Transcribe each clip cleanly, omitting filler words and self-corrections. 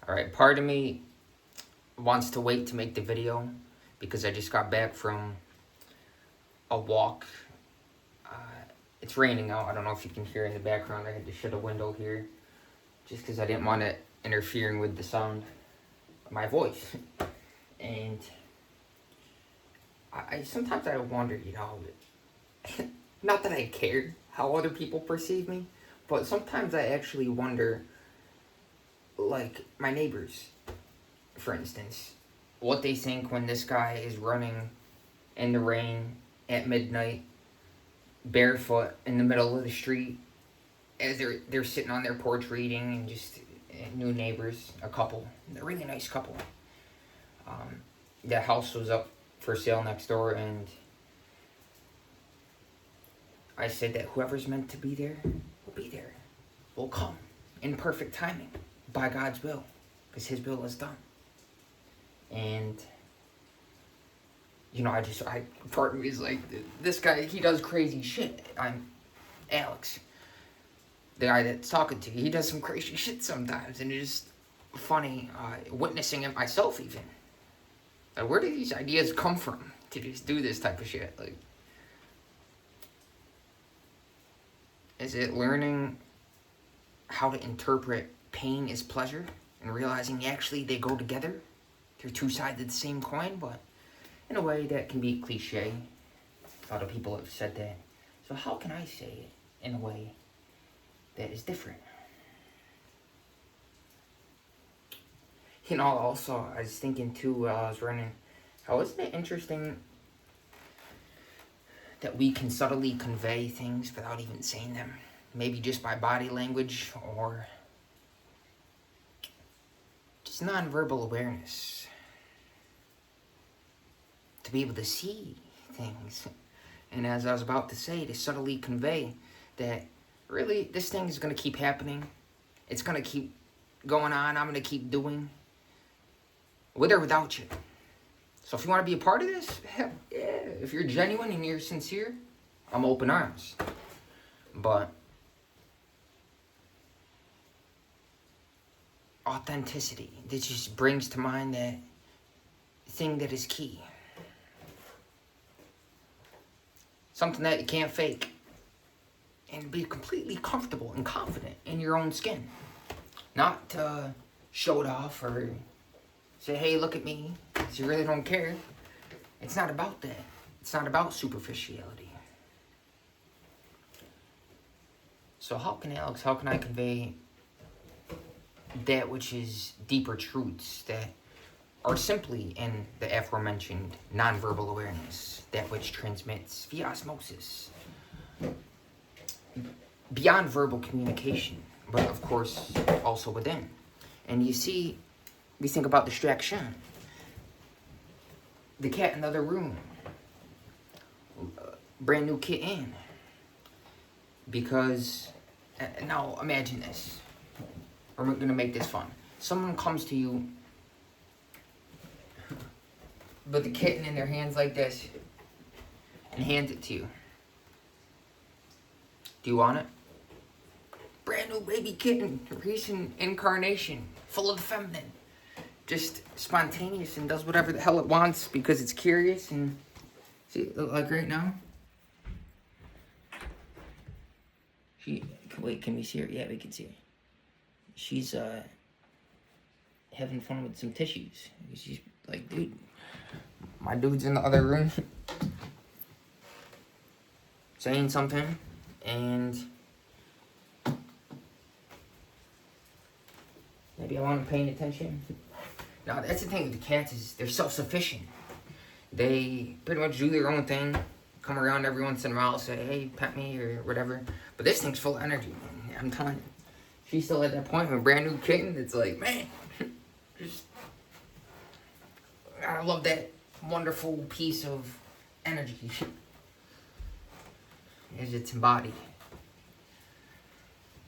Alright, part of me wants to wait to make the video because I just got back from a walk. It's raining out. I don't know if you can hear in the background. I had to shut a window here just because I didn't want it interfering with the sound of my voice. And I sometimes I wonder, not that I care how other people perceive me, but sometimes I actually wonder, like, my neighbors, for instance, what they think when this guy is running in the rain at midnight, barefoot in the middle of the street, as they're sitting on their porch reading, and just new neighbors, a couple, a really nice couple. The house was up for sale next door, and I said that whoever's meant to be there will be there, will come in perfect timing, by God's will, because His will is done. And part of me is like, this guy, he does crazy shit. I'm Alex, the guy that's talking to you. He does some crazy shit sometimes, and it's just funny witnessing it myself even. Like, where do these ideas come from to just do this type of shit? Like, is it learning how to interpret pain as pleasure and realizing actually they go together? They're two sides of the same coin, but in a way that can be cliche. A lot of people have said that. So how can I say it in a way that is different? Also, I was thinking too while I was running, how isn't it interesting that we can subtly convey things without even saying them? Maybe just by body language or just nonverbal awareness. To be able to see things. And as I was about to say, to subtly convey that really this thing is going to keep happening. It's going to keep going on. I'm going to keep doing. With or without you. So if you want to be a part of this, hell yeah. If you're genuine and you're sincere, I'm open arms. But authenticity, this just brings to mind that thing that is key. Something that you can't fake. And be completely comfortable and confident in your own skin. Not to show it off or say, hey, look at me, because you really don't care. It's not about that. It's not about superficiality. So how can I convey that which is deeper truths that are simply in the aforementioned nonverbal awareness, that which transmits via osmosis, beyond verbal communication, but of course also within. And you see, we think about distraction. The cat in the other room. Brand new kitten. Because, now imagine this. We're going to make this fun. Someone comes to you with the kitten in their hands like this and hands it to you. Do you want it? Brand new baby kitten, recent incarnation, full of the feminine. Just spontaneous and does whatever the hell it wants because it's curious. And see, like right now. Wait, can we see her? Yeah, we can see her. She's having fun with some tissues. She's like, dude, my dude's in the other room saying something, and maybe I want him paying attention. Now, that's the thing with the cats is they're self-sufficient. They pretty much do their own thing, come around every once in a while, say, hey, pet me, or whatever. But this thing's full of energy, man. I'm telling you. She's still at that point with a brand new kitten. It's like, man, I love that wonderful piece of energy as it's embodied.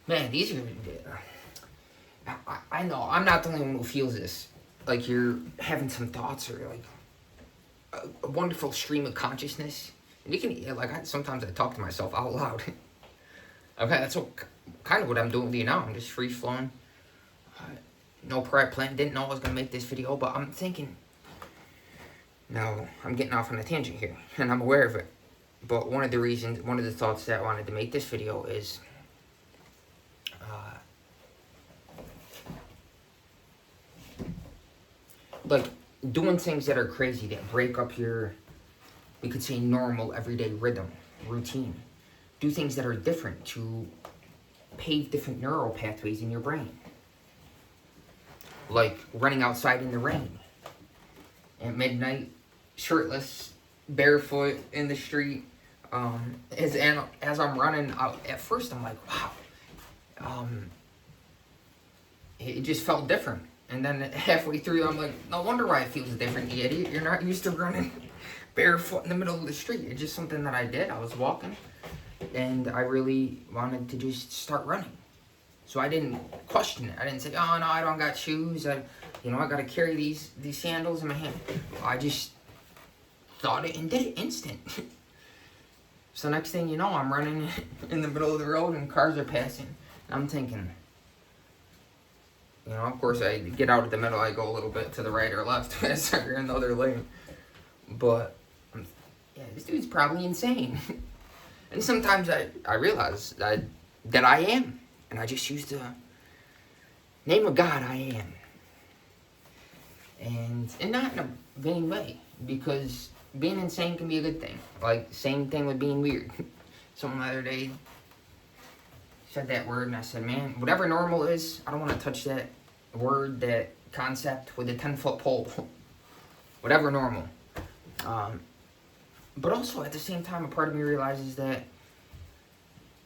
Man, these are... I know, I'm not the only one who feels this. Like you're having some thoughts or like a wonderful stream of consciousness. And you can, sometimes I talk to myself out loud. Okay, that's kind of what I'm doing with you now. I'm just free flowing. No prior plan. Didn't know I was going to make this video, but I'm thinking... Now, I'm getting off on a tangent here, and I'm aware of it. But one of the thoughts that I wanted to make this video is... like, doing things that are crazy, that break up your, we could say, normal, everyday rhythm, routine. Do things that are different to pave different neural pathways in your brain. Like running outside in the rain at midnight, shirtless, barefoot in the street. As I'm running out, at first I'm like, wow. It just felt different. And then halfway through, I'm like, no wonder why it feels different, you idiot. You're not used to running barefoot in the middle of the street. It's just something that I did. I was walking, and I really wanted to just start running. So I didn't question it. I didn't say, oh, no, I don't got shoes. I got to carry these sandals in my hand. I just thought it and did it instant. So next thing you know, I'm running in the middle of the road, and cars are passing. I'm thinking... of course, I get out of the middle, I go a little bit to the right or left as I'm in another lane. But, yeah, this dude's probably insane. And sometimes I realize that I am. And I just use the name of God, I am. And not in a vain way. Because being insane can be a good thing. Like, same thing with being weird. Someone the other day said that word, and I said, man, whatever normal is, I don't want to touch that word, that concept with a 10-foot pole. Whatever normal. But also, at the same time, a part of me realizes that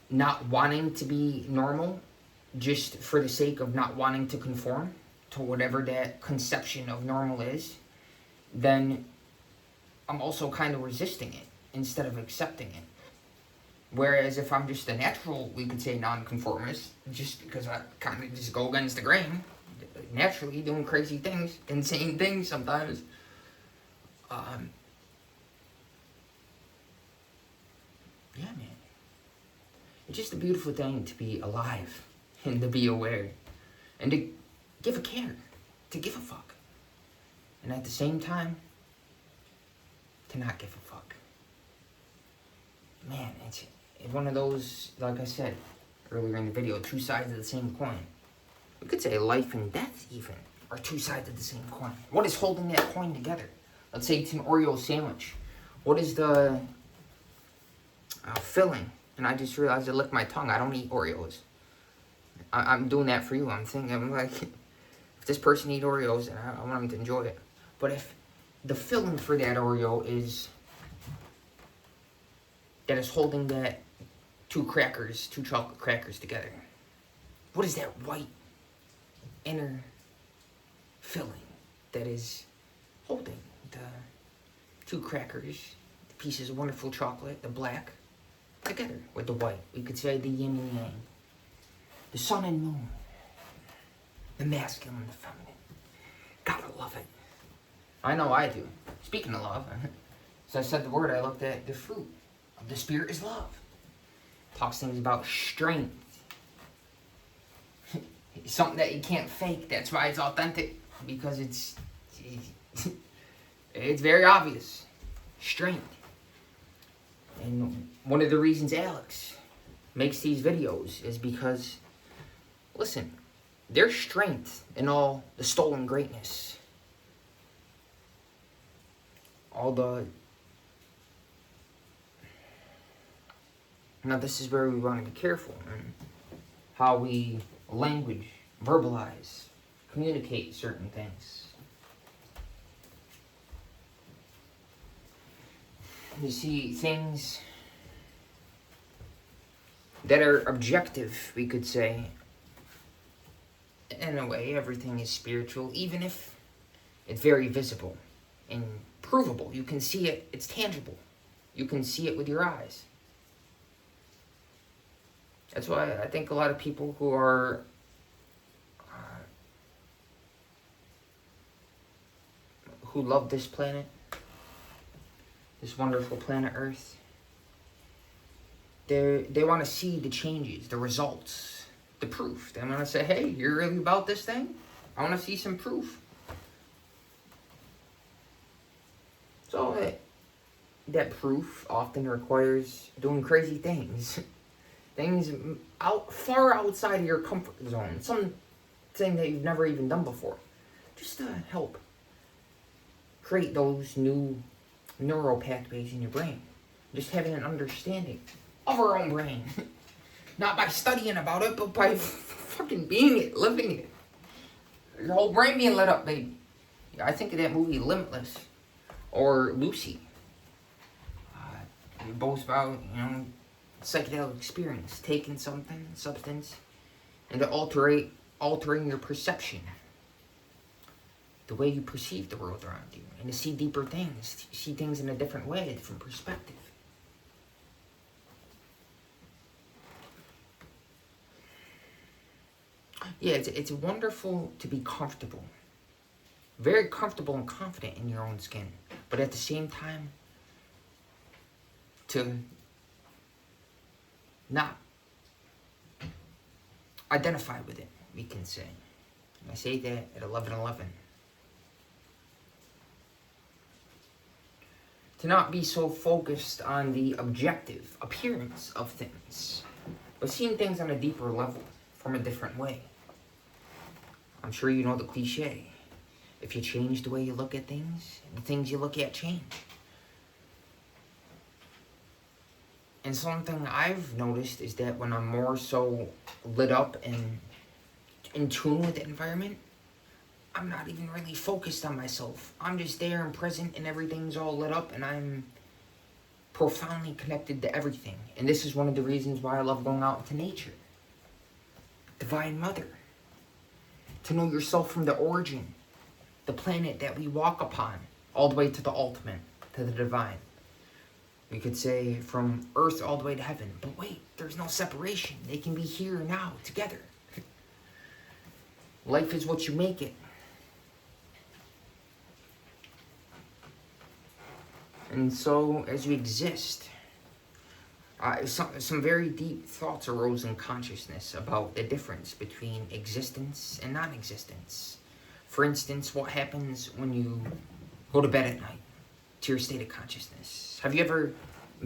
not wanting to be normal, just for the sake of not wanting to conform to whatever that conception of normal is, then I'm also kind of resisting it instead of accepting it. Whereas if I'm just a natural, we could say, non-conformist, just because I kind of just go against the grain, naturally doing crazy things, insane things sometimes, yeah, man. It's just a beautiful thing to be alive and to be aware and to give a care, to give a fuck. And at the same time, to not give a fuck. Man, it's one of those, like I said earlier in the video, two sides of the same coin. We could say life and death, even, are two sides of the same coin. What is holding that coin together? Let's say it's an Oreo sandwich. What is the filling? And I just realized I licked my tongue. I don't eat Oreos. I'm doing that for you. I'm like, if this person eats Oreos, I want them to enjoy it. But if the filling for that Oreo is that is holding that two chocolate crackers together, what is that white inner filling that is holding the two crackers, the pieces of wonderful chocolate, the black, together with the white? We could say the yin and yang, the sun and moon, the masculine and the feminine. Gotta love it. I know I do. Speaking of love, so I said the word, I looked at the fruit of the spirit is love. Talks things about strength. Something that you can't fake. That's why it's authentic, because it's very obvious. Strength. And one of the reasons Alex makes these videos is because, listen, there's strength in all the stolen greatness. Now this is where we want to be careful in how we language, verbalize, communicate certain things. You see, things that are objective, we could say, in a way, everything is spiritual, even if it's very visible and provable. You can see it, it's tangible. You can see it with your eyes. That's why I think a lot of people who are who love this planet, this wonderful planet Earth, they want to see the changes, the results, the proof. They want to say, hey, you're really about this thing? I want to see some proof. So that proof often requires doing crazy things. Things far outside of your comfort zone. Something that you've never even done before. Just to help create those new neural pathways in your brain. Just having an understanding of our own brain. Not by studying about it, but by fucking being it, living it. Your whole brain being lit up, baby. I think of that movie Limitless. Or Lucy. Both about, psychedelic experience. Taking substance, and to altering your perception. The way you perceive the world around you. And to see deeper things. To see things in a different way, a different perspective. Yeah, it's wonderful to be comfortable. Very comfortable and confident in your own skin. But at the same time, to not identify with it, we can say. And I say that at 11:11. To not be so focused on the objective appearance of things, but seeing things on a deeper level, from a different way. I'm sure you know the cliche. If you change the way you look at things, the things you look at change. And something I've noticed is that when I'm more so lit up and in tune with the environment, I'm not even really focused on myself. I'm just there and present and everything's all lit up and I'm profoundly connected to everything. And this is one of the reasons why I love going out into nature. Divine Mother. To know yourself from the origin. The planet that we walk upon. All the way to the ultimate. To the divine. We could say from earth all the way to heaven. But wait, there's no separation. They can be here now, together. Life is what you make it. And so, as you exist, some very deep thoughts arose in consciousness about the difference between existence and non-existence. For instance, what happens when you go to bed at night, to your state of consciousness? Have you ever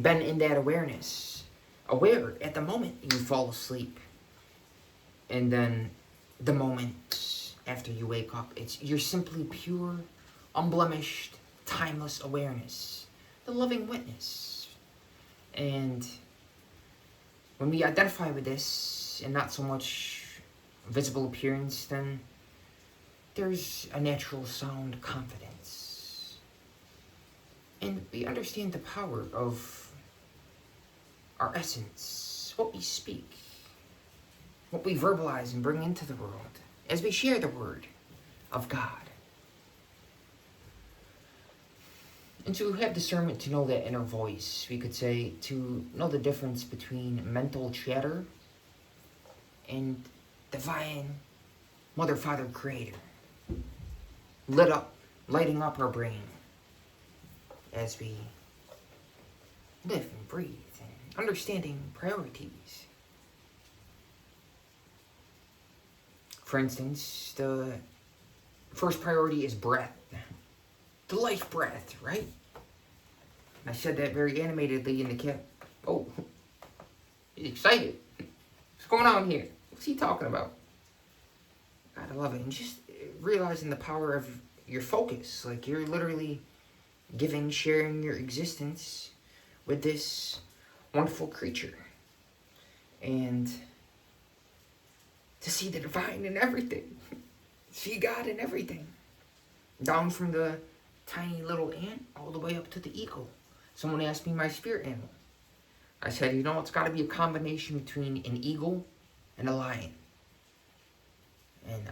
been in that awareness? Aware at the moment you fall asleep. And then the moment after you wake up, you're simply pure, unblemished, timeless awareness. The loving witness. And when we identify with this, and not so much visible appearance, then there's a natural sound confidence. And we understand the power of our essence, what we speak, what we verbalize and bring into the world, as we share the word of God. And to have discernment, to know that inner voice, we could say, to know the difference between mental chatter and divine Mother, Father, Creator. Lighting up our brain as we live and breathe and understanding priorities. For instance, the first priority is breath. The life breath, right? I said that very animatedly in the cat. Oh, he's excited. What's going on here? What's he talking about? God, I love it. And just realizing the power of your focus. Like you're literally sharing your existence with this wonderful creature. And to see the divine in everything. See God in everything. Down from the tiny little ant all the way up to the eagle. Someone asked me my spirit animal. I said, it's got to be a combination between an eagle and a lion. And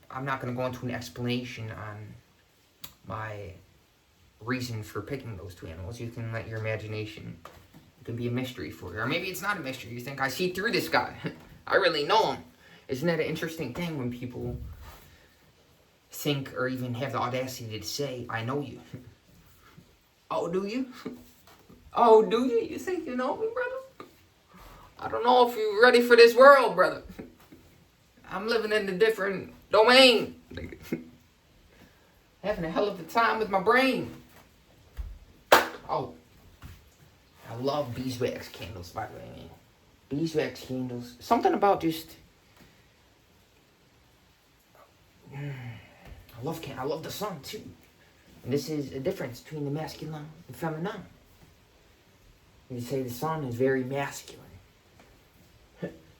I'm not going to go into an explanation on my reason for picking those two animals. You can let your imagination, it can be a mystery for you. Or maybe it's not a mystery. You think, I see through this guy. I really know him. Isn't that an interesting thing when people think or even have the audacity to say, I know you? Oh, do you? Oh, do you? You think you know me, brother? I don't know if you're ready for this world, brother. I'm living in a different domain. Having a hell of a time with my brain. Oh, I love beeswax candles, by the way, man. Beeswax candles. Something about just... I love the sun, too. And this is a difference between the masculine and feminine. You say the sun is very masculine.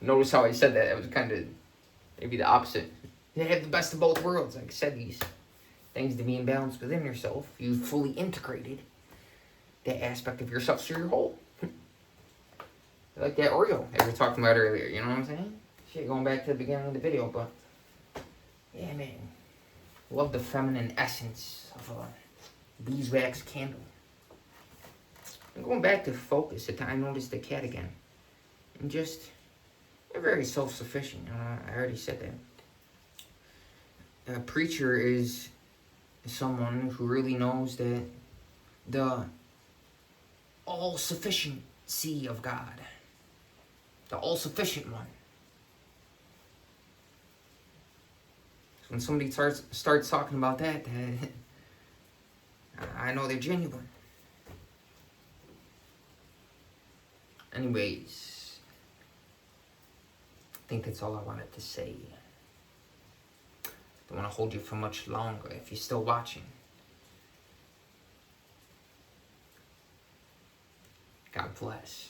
Notice how I said that. It was kind of maybe the opposite. You have the best of both worlds. Like I said, these things to be in balance within yourself. You fully integrated that aspect of yourself so you're whole. Like that Oreo that we were talking about earlier. You know what I'm saying? Shit, going back to the beginning of the video, but yeah, man. Love the feminine essence of a beeswax candle. And going back to focus, I noticed the cat again. And just, they're very self-sufficient. I already said that. A preacher is someone who really knows that the all-sufficiency of God, the all-sufficient one. So when somebody starts talking about that, I know they're genuine. Anyways, I think that's all I wanted to say. Don't want to hold you for much longer if you're still watching. God bless.